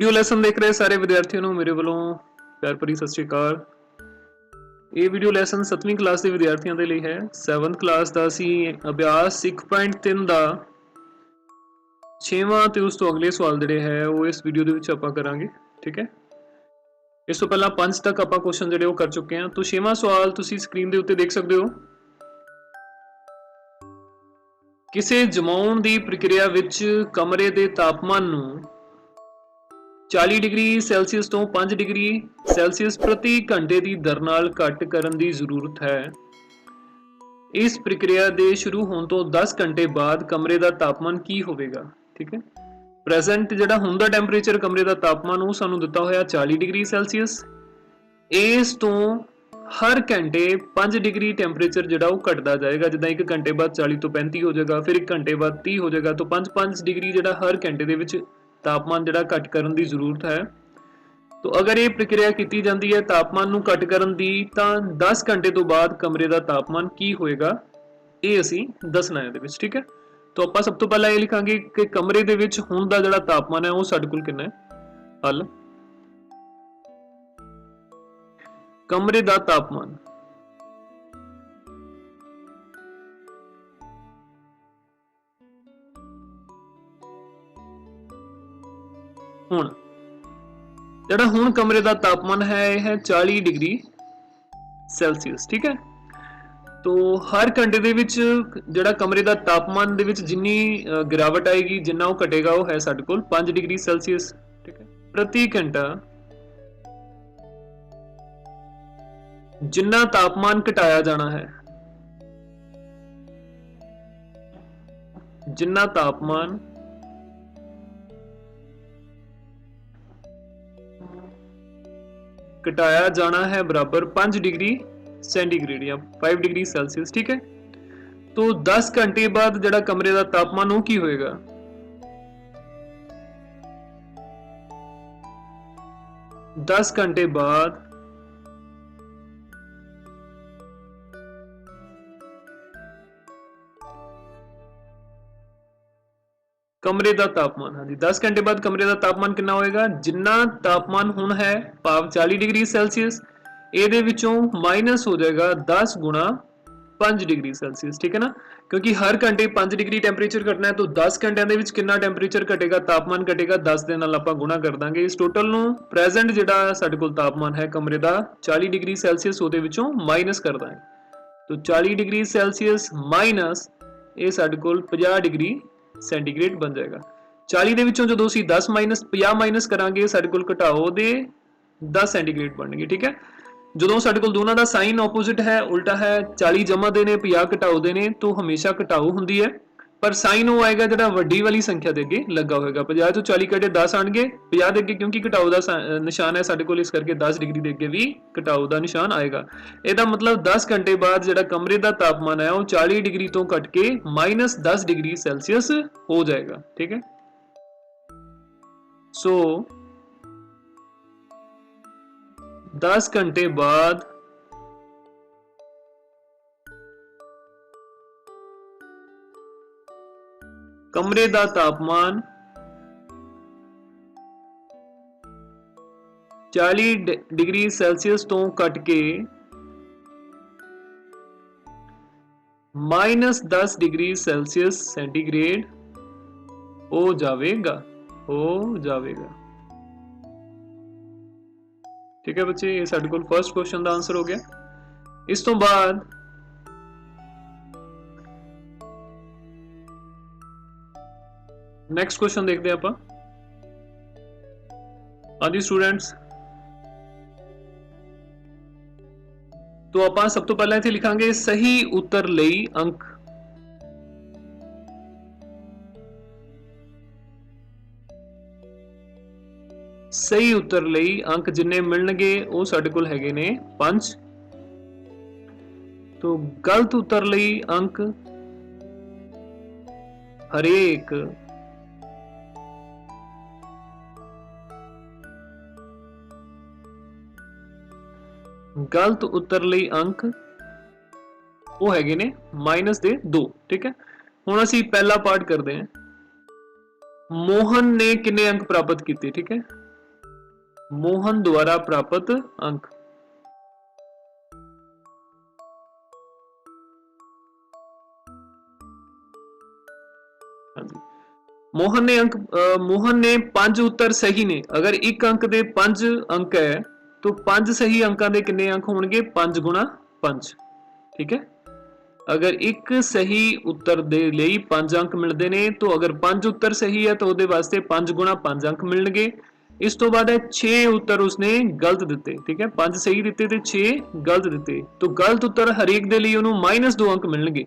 Video lesson देख रहे सारे विद्यार्थियों ਨੂੰ ਮੇਰੇ ਵੱਲੋਂ ਪਿਆਰ ਭਰੀ ਸਤਿ ਸ਼੍ਰੀ ਅਕਾਲ। ਇਹ ਵੀਡੀਓ ਲੈਸਨ 7ਵੀਂ ਕਲਾਸ ਦੇ ਵਿਦਿਆਰਥੀਆਂ ਦੇ ਲਈ ਹੈ। 7th ਕਲਾਸ ਦਾ ਅਸੀਂ ਅਭਿਆਸ 1.3 ਦਾ 6ਵਾਂ ਤੇ ਉਸ ਤੋਂ ਅਗਲੇ ਸਵਾਲ ਜਿਹੜੇ ਹੈ ਉਹ ਇਸ ਵੀਡੀਓ ਦੇ ਵਿੱਚ ਆਪਾਂ ਕਰਾਂਗੇ। ਠੀਕ ਹੈ, ਇਸ ਤੋਂ ਪਹਿਲਾਂ 5 ਤੱਕ ਆਪਾਂ ਕੁਐਸਚਨ ਜਿਹੜੇ ਉਹ ਕਰ ਚੁੱਕੇ ਹਾਂ। तो 6ਵਾਂ ਸਵਾਲ ਤੁਸੀਂ ਸਕਰੀਨ ਦੇ ਉੱਤੇ ਦੇਖ ਸਕਦੇ ਹੋ। ਕਿਸੇ ਜਮਾਉਣ ਦੀ ਪ੍ਰਕਿਰਿਆ ਵਿੱਚ ਕਮਰੇ ਦੇ ਤਾਪਮਾਨ ਨੂੰ 40 डिग्री ਸੈਲਸੀਅਸ ਤੋਂ 5 डिग्री ਸੈਲਸੀਅਸ प्रति घंटे ਦੀ ਦਰ ਨਾਲ ਘੱਟ ਕਰਨ ਦੀ ਜ਼ਰੂਰਤ ਹੈ। ਇਸ ਪ੍ਰਕਿਰਿਆ ਦੇ ਸ਼ੁਰੂ ਹੋਣ ਤੋਂ 10 ਘੰਟੇ ਬਾਅਦ ਕਮਰੇ ਦਾ ਤਾਪਮਾਨ ਕੀ ਹੋਵੇਗਾ। ਠੀਕ ਹੈ, ਪ੍ਰੈਜ਼ੈਂਟ ਜਿਹੜਾ ਹੁਣ ਦਾ ਟੈਂਪਰੇਚਰ ਕਮਰੇ ਦਾ ਤਾਪਮਾਨ ਉਹ ਸਾਨੂੰ ਦਿੱਤਾ ਹੋਇਆ 40 डिग्री ਸੈਲਸੀਅਸ। ਇਸ ਤੋਂ ਹਰ ਘੰਟੇ 5 डिग्री ਟੈਂਪਰੇਚਰ ਜਿਹੜਾ ਉਹ ਘਟਦਾ ਜਾਏਗਾ। ਜਿੱਦਾਂ 1 ਘੰਟੇ ਬਾਅਦ 40 ਤੋਂ 35 ਹੋ ਜਾਏਗਾ, ਫਿਰ 1 ਘੰਟੇ ਬਾਅਦ 30 ਹੋ ਜਾਏਗਾ। तो 5-5 डिग्री ਜਿਹੜਾ ਹਰ ਘੰਟੇ ਦੇ ਵਿੱਚ तापमान ਜਿਹੜਾ ਘਟ ਕਰਨ ਦੀ ਜ਼ਰੂਰਤ ਹੈ। तो अगर ये प्रक्रिया की जाती है तापमान ਨੂੰ ਘਟ ਕਰਨ ਦੀ ਤਾਂ 10 ਘੰਟੇ ਤੋਂ ਬਾਅਦ ਕਮਰੇ ਦਾ ਤਾਪਮਾਨ ਕੀ ਹੋਏਗਾ ਇਹ ਅਸੀਂ ਦੱਸਣਾ ਹੈ ਇਹਦੇ ਵਿੱਚ। ਠੀਕ ਹੈ, तो ਆਪਾਂ ਸਭ ਤੋਂ ਪਹਿਲਾਂ ਇਹ ਲਿਖਾਂਗੇ ਕਿ ਕਮਰੇ ਦੇ ਵਿੱਚ ਹੁਣ ਦਾ ਜਿਹੜਾ ਤਾਪਮਾਨ ਹੈ ਉਹ ਸਾਡੇ ਕੋਲ ਕਿੰਨਾ ਹੈ। ਹਲ ਕਮਰੇ ਦਾ ਤਾਪਮਾਨ ਹੁਣ ਜਿਹੜਾ ਹੁਣ ਕਮਰੇ ਦਾ ਤਾਪਮਾਨ ਹੈ ਇਹ ਹੈ 40 डिग्री ਸੈਲਸੀਅਸ। ਠੀਕ ਹੈ, तो ਹਰ ਘੰਟੇ ਦੇ ਵਿੱਚ ਜਿਹੜਾ ਕਮਰੇ ਦਾ ਤਾਪਮਾਨ ਦੇ ਵਿੱਚ ਜਿੰਨੀ ਗਿਰਾਵਟ ਆਏਗੀ ਜਿੰਨਾ ਉਹ ਘਟੇਗਾ ਉਹ ਹੈ ਸਾਡੇ ਕੋਲ 5 डिग्री ਸੈਲਸੀਅਸ। ਠੀਕ ਹੈ, ਪ੍ਰਤੀ ਘੰਟਾ ਜਿੰਨਾ ਤਾਪਮਾਨ ਘਟਾਇਆ ਜਾਣਾ ਹੈ, ਜਿੰਨਾ ਤਾਪਮਾਨ घटाया जाना है बराबर 5 डिग्री सेंटीग्रेड या 5 डिग्री सेल्सियस। ठीक है, तो 10 घंटे बाद जड़ा कमरे का तापमान वो की होएगा। 10 घंटे बाद कमरे का तापमान, हाँ जी 10 घंटे बाद कमरे का तापमान कितना होएगा। जिन्ना तापमान हुण है भाव 40 डिग्री सैल्सीयस ਇਹਦੇ ਵਿੱਚੋਂ माइनस हो जाएगा 10 गुणा 5 डिग्री सैल्सीयस। ठीक है ना, क्योंकि हर घंटे 5 डिग्री टैंपरेचर घटना है तो 10 घंटिਆਂ ਦੇ ਵਿੱਚ ਕਿੰਨਾ ਟੈਂਪਰੇਚਰ ਘਟੇਗਾ, ਤਾਪਮਾਨ ਘਟੇਗਾ 10 ਦੇ ਨਾਲ ਆਪਾਂ ਗੁਣਾ ਕਰ ਦਾਂਗੇ। ਇਸ ਟੋਟਲ ਨੂੰ ਪ੍ਰੈਜ਼ੈਂਟ ਜਿਹੜਾ ਸਾਡੇ ਕੋਲ ਤਾਪਮਾਨ ਹੈ ਕਮਰੇ ਦਾ 40 डिग्री ਸੈਲਸੀਅਸ ਉਹਦੇ ਵਿੱਚੋਂ ਮਾਈਨਸ ਕਰ ਦਾਂਗੇ। तो 40 डिग्री ਸੈਲਸੀਅਸ ਮਾਈਨਸ ਇਹ ਸਾਡੇ ਕੋਲ 50 डिग्री सेंटीग्रेड बन जाएगा। 40 ਦੇ ਵਿੱਚੋਂ ਜਦੋਂ ਅਸੀਂ 10 ਮਾਈਨਸ 50 ਮਾਈਨਸ ਕਰਾਂਗੇ ਸਾਡੇ ਕੋਲ ਘਟਾਓ ਦੇ 10 ਸੈਂਟੀਗ੍ਰੇਡ ਬਣਨਗੇ। ਠੀਕ ਹੈ, ਜਦੋਂ ਸਾਡੇ ਕੋਲ ਦੋਨਾਂ ਦਾ ਸਾਈਨ ਆਪੋਜ਼ਿਟ ਹੈ, ਉਲਟਾ ਹੈ, 40 ਜਮਾ ਦੇ ਨੇ 50 ਘਟਾਓ ਦੇ ਨੇ, तो ਹਮੇਸ਼ਾ ਘਟਾਓ ਹੁੰਦੀ ਹੈ, ਪਰ ਸਾਈਨ ਉਹ ਆਏਗਾ ਜਿਹੜਾ ਵੱਡੀ ਵਾਲੀ ਸੰਖਿਆ ਦੇ ਅੱਗੇ ਲੱਗਾ ਹੋਏਗਾ। 50 ਤੋਂ 40 ਕੱਢੇ 10 ਆਣਗੇ, 50 ਦੇ ਅੱਗੇ ਕਿਉਂਕਿ ਘਟਾਓ ਦਾ ਨਿਸ਼ਾਨ ਹੈ ਸਾਡੇ ਕੋਲ, ਇਸ ਕਰਕੇ 10 डिग्री ਦੇ ਅੱਗੇ ਵੀ ਘਟਾਓ ਦਾ ਨਿਸ਼ਾਨ ਆਏਗਾ। ਇਹਦਾ ਮਤਲਬ 10 ਘੰਟੇ ਬਾਅਦ ਜਿਹੜਾ ਕਮਰੇ ਦਾ ਤਾਪਮਾਨ ਹੈ ਉਹ 40 डिग्री ਤੋਂ ਘਟ ਕੇ -10 डिग्री ਸੈਲਸੀਅਸ ਹੋ ਜਾਏਗਾ। ਠੀਕ ਹੈ, ਸੋ 10 घंटे बाद कमरे का तापमान 40 डिग्री सैल्सीयस तो घट के -10 डिग्री सैल्सीयस सेंटीग्रेड हो जाएगा। ठीक है बच्चे, ये साडे कोल फर्स्ट क्वेश्चन का आंसर हो गया। इस तो बाद नेक्स्ट क्वेश्चन देखते हैं आप। हाँ जी स्टूडेंट्स, तो आप सब तो पहले इत्थे लिखांगे सही उत्तर लई अंक। सही उत्तर ਲਈ अंक जिन्ने मिलणगे ਉਹ ਸਾਡੇ ਕੋਲ ਹੈਗੇ ਨੇ 5। तो गलत उत्तर ਲਈ अंक हरेक गलत उत्तर ਲਈ अंक ਉਹ ਹੈਗੇ ਨੇ -2। ठीक है, ਹੁਣ ਅਸੀਂ ਪਹਿਲਾ ਪਾर्ट ਕਰਦੇ ਹਾਂ। मोहन ने कितने अंक प्राप्त किए। ठीक है, मोहन द्वारा प्राप्त अंक। मोहन ने 5 उत्तर सही ने। अगर एक अंक दे 5 अंक है तो 5 सही अंकों के कितने अंक होंगे? 5 गुणा 5। ठीक है, अगर एक सही उत्तर दे लिए 5 अंक मिलते हैं तो अगर 5 उत्तर सही है तो वो वास्ते 5 गुणा 5 अंक मिलणगे। इस तो बाद है 6 उत्तर उसने गलत दिते। ठीक है, 5 सही दिते तो 6 गलत दिते, तो गलत उत्तर हरेक दे लिए उन्होंने -2 अंक मिलणगे।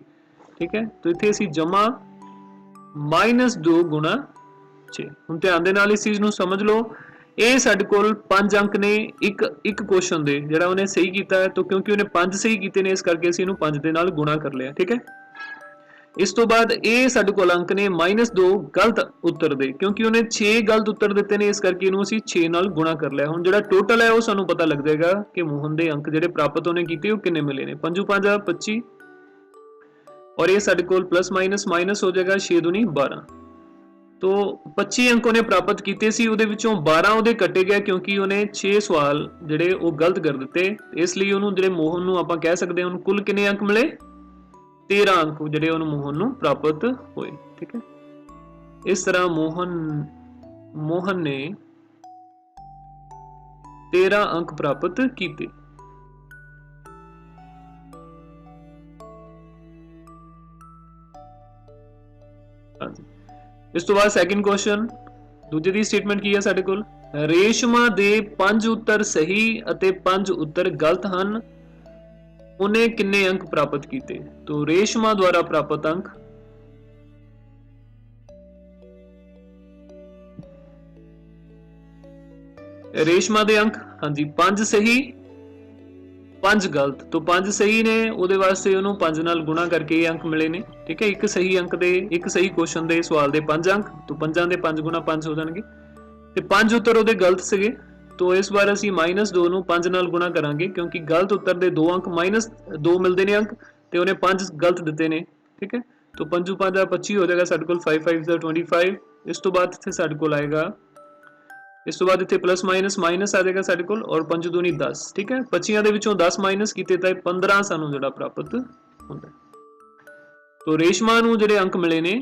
ठीक है, तो इत्थे असीं जमा -2 गुणा 6। हुण ध्यान दे नाल इस चीज नूं समझ लो, ਇਹ ਸਾਡੇ ਕੋਲ 5 अंक ने एक क्वेश्चन ਦੇ ਜਿਹੜਾ ਉਹਨੇ ਸਹੀ ਕੀਤਾ ਹੈ, तो क्योंकि ਉਹਨੇ 5 ਸਹੀ ਕੀਤੇ ਨੇ ਇਸ ਕਰਕੇ ਅਸੀਂ ਇਹਨੂੰ 5 ਦੇ ਨਾਲ ਗੁਣਾ ਕਰ ਲਿਆ। ਠੀਕ ਹੈ, ਇਸ ਤੋਂ ਬਾਅਦ ਇਹ ਸਾਡੇ ਕੋਲ ਅੰਕ ਨੇ -2 ਗਲਤ ਉੱਤਰ ਦੇ, ਕਿਉਂਕਿ ਉਹਨੇ 6 ਗਲਤ ਉੱਤਰ ਦਿੱਤੇ ਨੇ ਇਸ ਕਰਕੇ ਇਹਨੂੰ ਅਸੀਂ 6 ਨਾਲ ਗੁਣਾ ਕਰ ਲਿਆ। ਹੁਣ ਜਿਹੜਾ ਟੋਟਲ ਹੈ ਉਹ ਸਾਨੂੰ ਪਤਾ ਲੱਗ ਜਾਏਗਾ ਕਿ ਮੋਹਨ ਦੇ ਅੰਕ ਜਿਹੜੇ ਪ੍ਰਾਪਤ ਉਹਨੇ ਕੀਤੇ ਉਹ ਕਿੰਨੇ ਮਿਲੇ ਨੇ। 5 5 25 और ये साडे कोल प्लस माइनस माइनस हो जाएगा, 6 दूनी 12। तो 25 अंक उन्हें प्राप्त किए सी, उहदे विचों 12 उहदे कटे गए क्योंकि उन्हें 6 सवाल जिहड़े वो गलत कर दिते, इसलिए उन्होंने जिहड़े मोहन नूं आपां कह सकते हैं कुल कितने अंक मिले? 13 अंक जिहड़े उन्होंने मोहन नूं प्राप्त होए। ठीक है, इस तरह मोहन ने 13 अंक प्राप्त किए। इस तो बाद सैकंड क्वेश्चन, दूजे दी स्टेटमेंट की है साडे कोल, रेशमा दे 5 उत्तर सही अते 5 उत्तर गलत हन, उन्हें किन्ने अंक प्राप्त किए? तो रेशमा द्वारा प्राप्त अंक रेशमा दे अंक, हाँ जी, 5 सही 5 गलत, तो 5 सही ने ਉਹਦੇ ਵਾਸਤੇ ਉਹਨੂੰ 5 ਨਾਲ ਗੁਣਾ ਕਰਕੇ ਇਹ ਅੰਕ ਮਿਲੇ ਨੇ। ਠੀਕ ਹੈ, ਇੱਕ ਸਹੀ ਅੰਕ ਦੇ ਇੱਕ ਸਹੀ ਕੁਐਸਚਨ ਦੇ ਸਵਾਲ ਦੇ 5 ਅੰਕ, तो 5 ਦੇ 5 ਗੁਣਾ 5 ਹੋ ਜਾਣਗੇ ਤੇ 5 ਉੱਤਰ ਉਹਦੇ ਗਲਤ ਸੀਗੇ। तो इस बार ਅਸੀਂ -2 ਨੂੰ 5 ਨਾਲ ਗੁਣਾ ਕਰਾਂਗੇ ਕਿਉਂਕਿ ਗਲਤ ਉੱਤਰ ਦੇ 2 अंक -2 ਮਿਲਦੇ ਨੇ अंक ਤੇ ਉਹਨੇ 5 गलत ਦਿੱਤੇ ਨੇ। ठीक है, तो 5 5 25 हो जाएगा ਸਾਡੇ ਕੋਲ, 5 5 25। ਇਸ ਤੋਂ ਬਾਅਦ ਇੱਥੇ ਸਾਡੇ ਕੋਲ ਆਏਗਾ, इस तो बाद इतने प्लस माइनस माइनस आ जाएगा साडे कोल और 5 दूनी 10। ठीक है, 25 दे विचों 10 माइनस कीते तां 15 सानू जिहड़ा प्राप्त हुंदा। तो रेशमा नूं जिहड़े अंक मिले ने,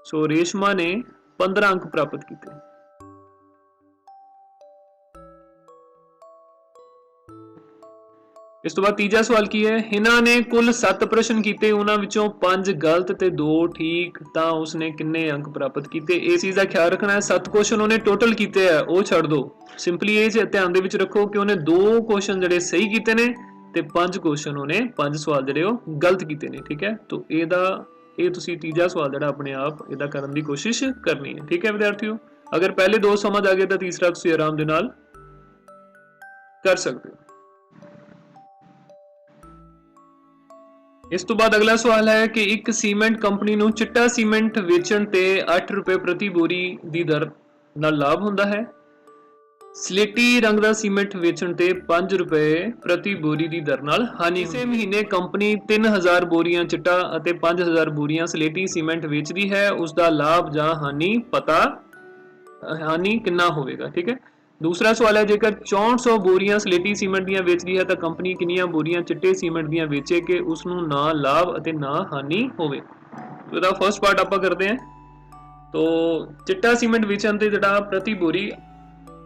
सो रेशमा ने 15 अंक प्राप्त कीते। इस तो बाद तीजा सवाल की है, हिना ने कुल 7 प्रश्न किए, उन्हां विचों 5 गलत ते 2 ठीक, तां उसने किन्ने अंक प्राप्त किए? इस चीज़ का ख्याल रखना है। 7 क्वेश्चन उन्हें टोटल किए है वो छड़ दो, सिंपली ये ध्यान दे विच रखो कि उन्हें 2 क्वेश्चन जिहड़े सही किए ने ते 5 क्वेश्चन उन्हें 5 सवाल जिहड़े गलत किए ने। ठीक है, तो ये तुसीं तीजा सवाल जिहड़ा अपने आप इहदा करन दी कोशिश करनी है। ठीक है विद्यार्थियों, अगर पहले 2 समझ आ गए तो तीसरा तुसीं आराम दे नाल कर सकते हो। इस तो बाद अगला सवाल है कि एक सीमेंट कंपनी नूं चिट्टा सीमेंट वेचण ते 8 रुपए प्रति बोरी दी दर नाल लाभ हुंदा है, स्लेटी रंग दा सीमेंट वेचण ते 5 रुपए प्रति बोरी दी दर नाल हानि। इसे महीने कंपनी 3000 बोरियां चिट्टा अते 5000 बोरियां स्लेटी सीमेंट वेचदी है, उसका लाभ जां हानि पता हानि कितना होवेगा? ठीक है, दूसरा सवाल है, जेकर 6400 बोरियां स्लेटी सीमेंट दियां वेचदी है तो कंपनी कितनियां बोरियां चिट्टे सीमेंट दियां वेचे कि उसनूं ना लाभ अते ना हानि होवे। तो इसदा फर्स्ट पार्ट आपां करते हैं। तो चिट्टा सीमेंट वेचण ते जिहड़ा प्रति बोरी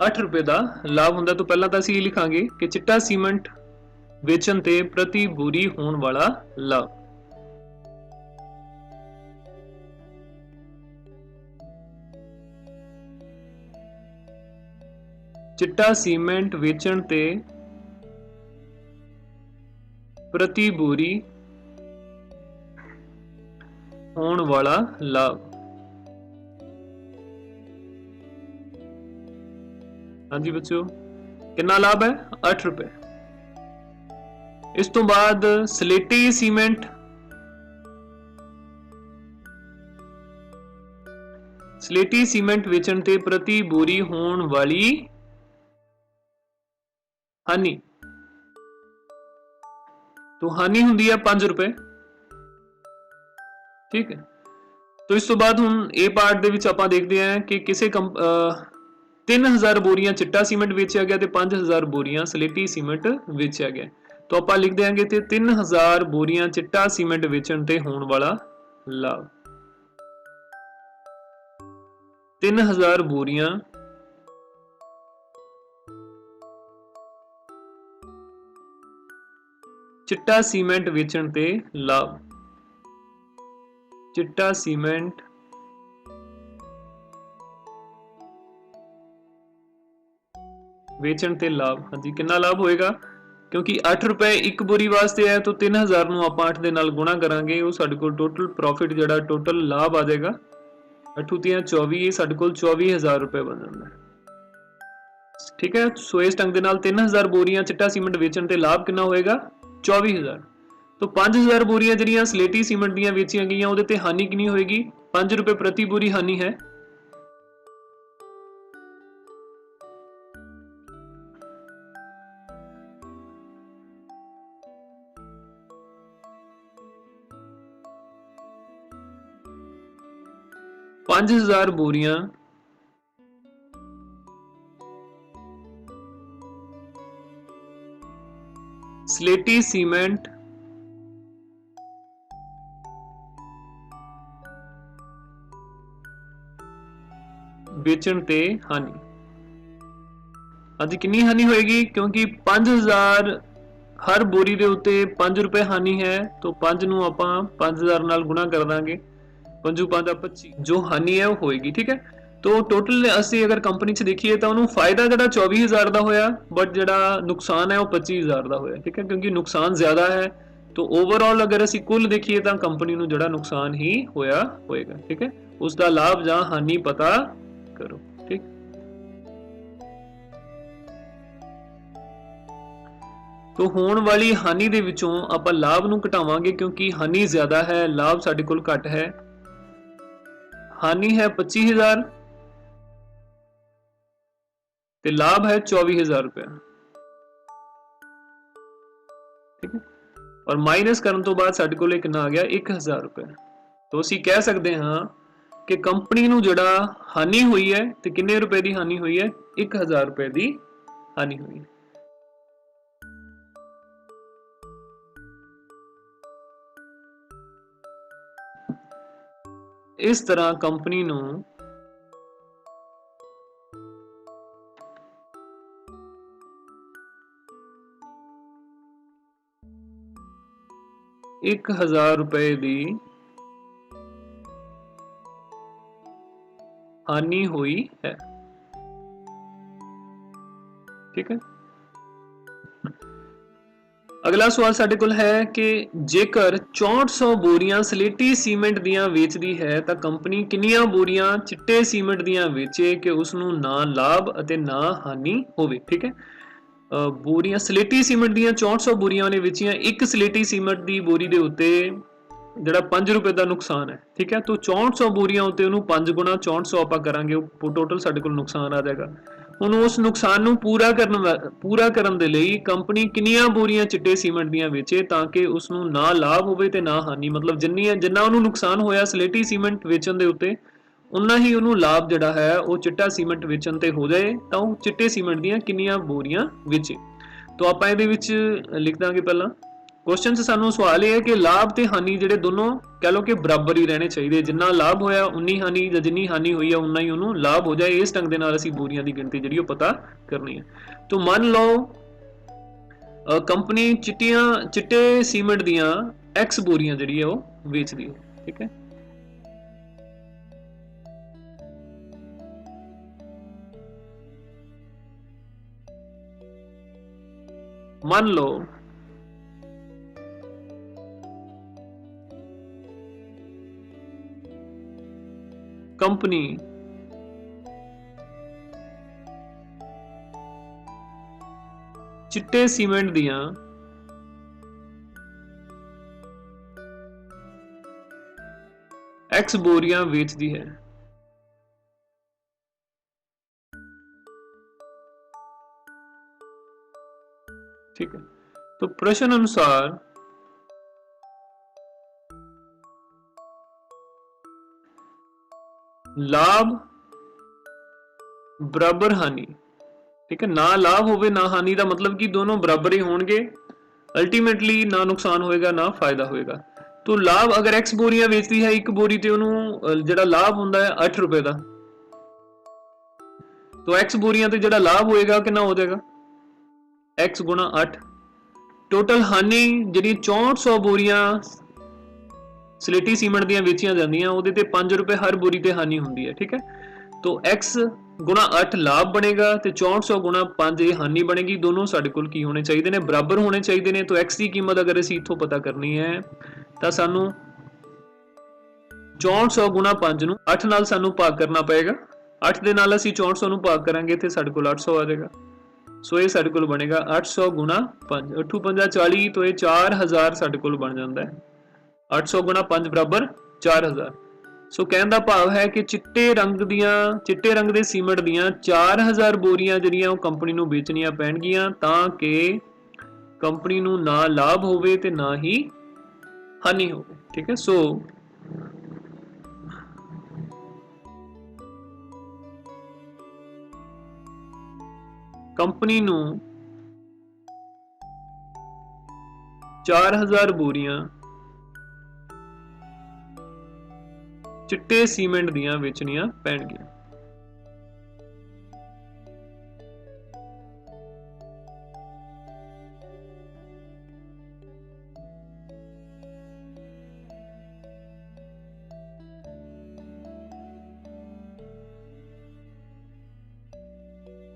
8 रुपए का लाभ हुंदा, तो पहला तो असीं लिखांगे कि चिट्टा सीमेंट वेचण ते प्रति बोरी होण वाला लाभ। चिट्टा सीमेंट वेचण ते प्रति बोरी होण वाला लाभ। हाँ जी बच्चों, कितना लाभ है? 8 रुपए। इस तो बाद स्लेटी सीमेंट वेचण ते प्रति बोरी होण वाली हानि, तो हानि हुंदी है 5 रुपए। ठीक है, तो तो इस तो बाद हुण ए पार्ट दे विच आपां देखदे हां कि किसे 3000 बोरियां चिट्टा सीमेंट वेचिया गया ते 5000 बोरियां सलेटी सीमेंट वेचिया गया। तो आपां लिख देंगे ते 3000 बोरियां चिट्टा सीमेंट वेचण ते होण वाला लाभ। 3000 बोरियां चिट्टा सीमेंट वेचण ते लाभ। चिट्टा सीमेंट वेचण ते लाभ। हाँ जी, कितना लाभ होएगा? क्योंकि 8 रुपए एक बोरी वास्ते है तो 3000 ਨੂੰ ਆਪਾਂ 8 ਦੇ ਨਾਲ ਗੁਣਾ ਕਰਾਂਗੇ, ਉਹ ਸਾਡੇ ਕੋਲ ਟੋਟਲ ਪ੍ਰੋਫਿਟ ਜਿਹੜਾ ਟੋਟਲ ਲਾਭ ਆ ਜਾਏਗਾ 8 × 24, ਸਾਡੇ ਕੋਲ 24000 ਰੁਪਏ ਬਣ ਜਾਂਦਾ ਹੈ। ठीक है, सो इस ढंग ਦੇ ਨਾਲ 3000 बोरियां चिट्टा सीमेंट वेचण ਤੇ ਲਾਭ ਕਿੰਨਾ ਹੋਏਗਾ? 24000। तो 5000 बोरियां ਜਿਹੜੀਆਂ ਸਲੇਟੀ ਸੀਮੈਂਟ ਦੀਆਂ ਵੇਚੀਆਂ ਗਈਆਂ ਉਹਦੇ ਤੇ ਹਾਨੀ ਕਿੰਨੀ ਹੋਏਗੀ? 5 रुपए प्रति बोरी हानि है। पांच हजार बोरियां स्लेटी सीमेंट बेचण ते हानि। अज कितनी हानि होएगी? क्योंकि 5000 हर बोरी दे उत्ते 5 रुपए हानि है, तो 5 ਨੂੰ ਆਪਾਂ 5000 ਨਾਲ ਗੁਣਾ ਕਰ ਦਾਂਗੇ, 5 5 25 जो हानि है वो होएगी। ठीक है, तो टोटल ਅਸੀਂ अगर कंपनी च देखिए तो ਉਹਨੂੰ फायदा ਜਿਹੜਾ 24000 ਦਾ ਹੋਇਆ, बट ਜਿਹੜਾ नुकसान है वो 25000 ਦਾ ਹੋਇਆ। ठीक है, क्योंकि नुकसान ज्यादा है, तो ओवरऑल अगर ਅਸੀਂ कुल देखिए तो कंपनी ਨੂੰ ਜਿਹੜਾ नुकसान ही होया होएगा। ठीक है, उसका लाभ ਜਾਂ हानि पता करो। ठीक, तो होने वाली हानि दे विचों आपां लाभ नूं घटावांगे, क्योंकि हानि ज्यादा है, लाभ साडे कोल घट है। हानि है 25000 ते लाभ है 24000 रुपया। ठीक है, और माइनस करने तो बाद साडे कोल कितना आ गया? 1000 रुपया। तो असीं कह सकते हाँ कि कंपनी नूं जिहड़ा हानि हुई है ते किन्ने रुपए दी हानि हुई है? 1000 रुपए दी हानि हुई है। इस तरह कंपनी नूं ₹1000 दी हानि हुई है। ठीक है, अगला सवाल साडे कोल है कि जेकर 6400 बोरियां सलेटी सीमेंट दियां वेचदी है तो कंपनी किन्नियां बोरियां चिट्टे सीमेंट दियां वेचे कि उसनूं ना लाभ अते ना हानि होवे। ठीक है, बोरियां सलेटी सीमेंट दियां 6400 बोरियां ने वेचियां, एक सलेटी सीमेंट दी बोरी दे उत्ते ਜਿਹੜਾ 5 रुपए ਦਾ ਨੁਕਸਾਨ ਹੈ। ठीक है, तो 6400 बोरियां ਉੱਤੇ ਉਹਨੂੰ 5 गुणा 6400 ਆਪਾਂ ਕਰਾਂਗੇ, ਉਹ ਟੋਟਲ ਸਾਡੇ ਕੋਲ ਨੁਕਸਾਨ ਆ ਜਾਏਗਾ। ਹੁਣ ਉਸ ਨੁਕਸਾਨ ਨੂੰ ਪੂਰਾ ਕਰਨ ਦੇ ਲਈ ਕੰਪਨੀ ਕਿੰਨੀਆਂ ਬੋਰੀਆਂ ਚਿੱਟੇ ਸੀਮੈਂਟ ਦੀਆਂ ਵੇਚੇ ਤਾਂ ਕਿ ਉਸ ਨੂੰ ਨਾ ਲਾਭ ਹੋਵੇ ਤੇ ਨਾ ਹਾਨੀ, ਮਤਲਬ ਜਿੰਨਾ ਉਹਨੂੰ ਨੁਕਸਾਨ ਹੋਇਆ ਸਲੇਟੀ ਸੀਮੈਂਟ ਵੇਚਣ ਦੇ ਉੱਤੇ, ਉਨਾ ਹੀ ਉਹਨੂੰ ਲਾਭ ਜਿਹੜਾ ਹੈ ਉਹ ਚਿੱਟਾ ਸੀਮੈਂਟ ਵੇਚਣ ਤੇ ਹੋ ਜਾਏ, ਤਾਂ ਉਹ ਚਿੱਟੇ ਸੀਮੈਂਟ ਦੀਆਂ ਕਿੰਨੀਆਂ ਬੋਰੀਆਂ ਵੇਚੇ। तो ਆਪਾਂ ਇਹਦੇ ਵਿੱਚ ਲਿਖ ਦਾਂਗੇ ਪਹਿਲਾਂ क्वेश्चन से सानू सवाल यह है कि लाभ ते हानि जिहड़े दोनों कह लो कि बराबर ही रहने चाहिए, जिन्ना लाभ होया उन्नी हानि, या जिन्नी हानि हुई है उन्ना ही उन्होंने लाभ हो जाए। इस ढंग दे नाल असीं बोरियां दी गिनती जिहड़ी पता करनी है। तो मान लो कंपनी चिट्टे सीमेंट दियां X बोरियां जिहड़ी है वो वेचदी है। ठीक है, मान लो कंपनी चिट्टे सीमेंट दियां X बोरियां वेचदी है। ठीक है, तो प्रश्न अनुसार लाभ बराबर हानि, ठीक है। ना लाभ होवे ना हानि का मतलब कि दोनों बराबर ही होंगे, अल्टीमेटली ना नुकसान होएगा ना फायदा होएगा। तो लाभ अगर एक्स बोरियां बेचती है, एक बोरी ते उन्होंने जिहड़ा लाभ हुंदा है 8 रुपए का, तो एक्स बोरियां ते जिहड़ा लाभ होएगा कितना हो जाएगा, एक्स गुणा 8। टोटल हानि जिहड़ी 6400 बोरियां सलेटी सीमेंट दियां बेचियां जांदियां ਉਹਦੇ ਤੇ 5 रुपए हर बोरी ते हानि हुंदी है, ठीक है। तो x गुणा 8 लाभ बनेगा तो 6400 गुणा 5 ये हानि बनेगी। दोनों साडे कोल की होने चाहिए ने, बराबर होने चाहिए ने। तो x की कीमत अगर असीं इत्थों पता करनी है तो सानू 6400 गुणा 5 नूं 8 नाल सानू भाग करना पएगा। 8 दे नाल असीं 6400 नूं भाग करांगे ते साडे कोल 800 आ जाएगा। सो ये साडे कोल बनेगा 800 गुणा 5, 8 5 40, तो ये 4000 साडे कोल बन जांदा है। 800 गुणा 5 बराबर 4000। सो कहने का भाव है कि चिट्टे रंग दे सीमेंट दियां 4000 बोरियां जिहड़ियां कंपनी नूं बेचणियां पैणगियां ताकि कंपनी नूं ना लाभ होवे ते ना ही हानि होवे, ठीक है। सो कंपनी नूं 4000 बोरियां चिट्टे सीमेंट दियां बेचणियां पैणगियां।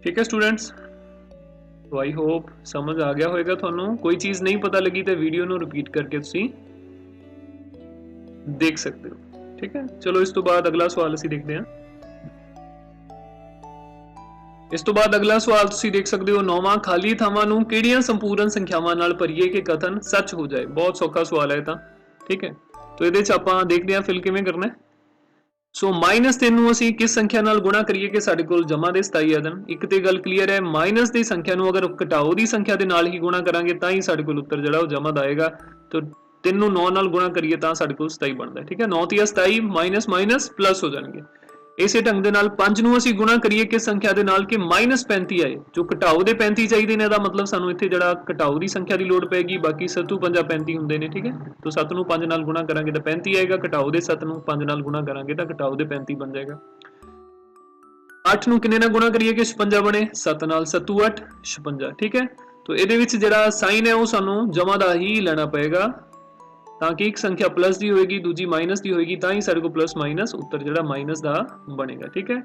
ठीक है स्टूडेंट्स, तो आई होप समझ आ गया होएगा तुहानू। कोई चीज़ नहीं पता लगी तो वीडियो नू रिपीट करके तुसीं देख सकते हो, ठीक है। चलो इस तो बाद अगला सवाल असीं देखते हैं। इस तो बाद अगला सवाल तुसीं देख सकते हो, 9वां खाली थावां नूं किहड़ियां संपूर्ण संख्यावां नाल भरीए कि कथन सच हो जाए। बहुत सौखा सवाल है तां, ठीक है। तो इहदे च आपां देखदे हां फिल किवें करना है। सो -3 नूं असीं किस संख्या नाल गुणा करिए कि साडे कोल जमा दे 27 आ जाण। एक ते गल क्लीयर है, माइनस दी संख्या नूं अगर घटाओ दी संख्या दे नाल ही गुणा करांगे तां ही साडे कोल उत्तर जिहड़ा जमा दा आएगा। तो 3 नूं 9 नाल गुणा करिए तां साडे कोल 27 बनदा है, ठीक है। 9 ते 27 माइनस माइनस प्लस हो जाणगे। इसे ढंग दे नाल 5 नूं असीं गुणा करिए किस संख्या दे नाल कि -35 आए। जो घटाओ दे 35 चाहिए ने, दा मतलब सानूं इत्थे जिहड़ा घटाओ दी संख्या दी लोड़ पैगी। बाकी 7 5 35 हुंदे ने, ठीक है। तो 7 नूं 5 नाल गुणा करांगे तो 35 आएगा, घटाओ दे 7 नूं 5 नाल गुणा करांगे तो घटाओ दे 35 बन जाएगा। 8 नूं किन्ने नाल गुणा करिए कि 56 बने, 7 नाल 7 8 56, ठीक है। तो इहदे विच जिहड़ा साइन है वो सानूं जमा दा ही लेना पएगा ताकि एक संख्या प्लस दी होएगी दूजी माइनस दी होएगी, तां ही साडे कोल प्लस माइनस उत्तर जिहड़ा माइनस दा बनेगा, ठीक है।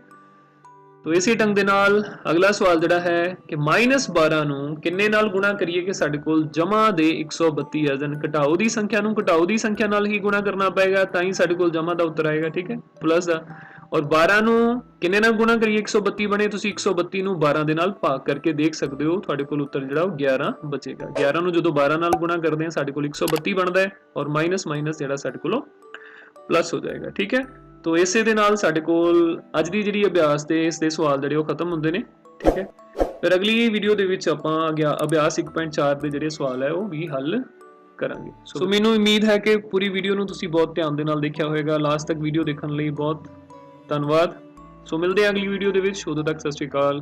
तो इसी ढंग दे नाल अगला सवाल जिहड़ा है कि -12 नूं किन्ने नाल गुणा करिए कि साडे कोल जमा दे 132 आ जाण। घटाओ दी संख्या नूं घटाओ दी संख्या नाल ही गुणा करना पएगा तां ही साडे कोल जमा दा उत्तर आएगा, ठीक है, प्लस दा। और 12 नूं किन्ने नाल गुणा करिए 132 बने, तुसीं 132 नूं 12 दे नाल भाग करके देख सकदे हो, तुहाडे कोल उत्तर जिहड़ा 11 बचेगा। 11 नूं जदों 12 नाल गुणा करदे हां साडे कोल 132 बनदा है और माइनस माइनस जिहड़ा साडे कोल प्लस हो जाएगा, ठीक है। तो इसे दे नाल साडे कोल अज दी जिहड़ी अभ्यास ते इस दे सवाल जिहड़े वो खत्म हुंदे ने, ठीक है। फिर अगली वीडियो दे विच आपां अभ्यास 1.4 दे जिहड़े सवाल है वो भी हल करांगे। सो मैनूं उम्मीद है कि पूरी वीडियो नूं तुसीं बहुत ध्यान दे नाल देखिया होएगा। लास्ट तक वीडियो देखण लई बहुत धन्नवाद। सो मिलदे हां अगली वीडियो दे विच, उदों तक सत श्री अकाल।